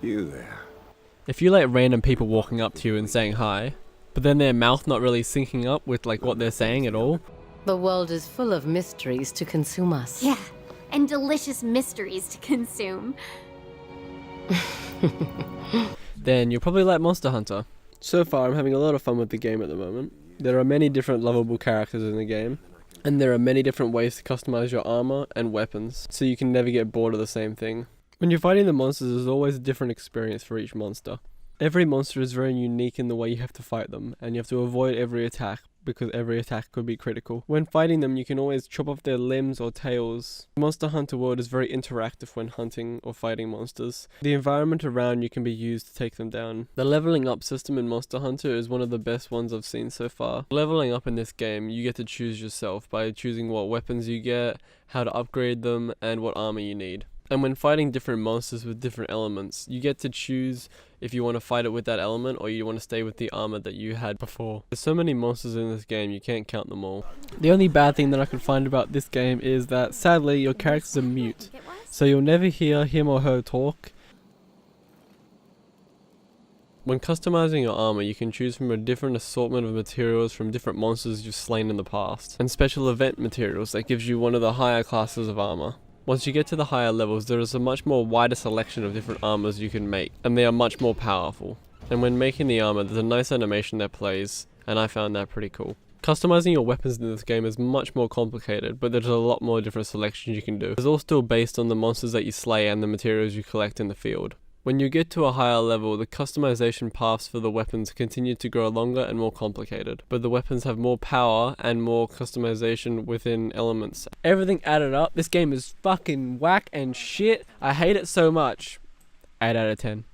You there. If you let random people walking up to you and saying hi, but then their mouth not really syncing up with like what they're saying at all, The world is full of mysteries to consume us. Yeah, and delicious mysteries to consume. then you'll probably like Monster Hunter. So far, I'm having a lot of fun with the game at the moment. There are many different lovable characters in the game, and there are many different ways to customize your armor and weapons, so you can never get bored of the same thing. When you're fighting the monsters, there's always a different experience for each monster. Every monster is very unique in the way you have to fight them, and you have to avoid every attack, because every attack could be critical. When fighting them, you can always chop off their limbs or tails. Monster Hunter World is very interactive when hunting or fighting monsters. The environment around you can be used to take them down. The leveling up system in Monster Hunter is one of the best ones I've seen so far. Leveling up in this game, you get to choose yourself by choosing what weapons you get, how to upgrade them, and what armor you need. And when fighting different monsters with different elements, you get to choose if you want to fight it with that element or you want to stay with the armor that you had before. There's so many monsters in this game, you can't count them all. The only bad thing that I could find about this game is that sadly your characters are mute, so you'll never hear him or her talk. When customizing your armor, you can choose from a different assortment of materials from different monsters you've slain in the past, and special event materials that gives you one of the higher classes of armor. Once you get to the higher levels, there is a much more wider selection of different armors you can make, and they are much more powerful. And when making the armor, there's a nice animation that plays, and I found that pretty cool. Customizing your weapons in this game is much more complicated, but there's a lot more different selections you can do. It's all still based on the monsters that you slay and the materials you collect in the field. When you get to a higher level, the customization paths for the weapons continue to grow longer and more complicated, but the weapons have more power and more customization within elements. Everything added up, this game is fucking whack and shit. I hate it so much. 8 out of 10.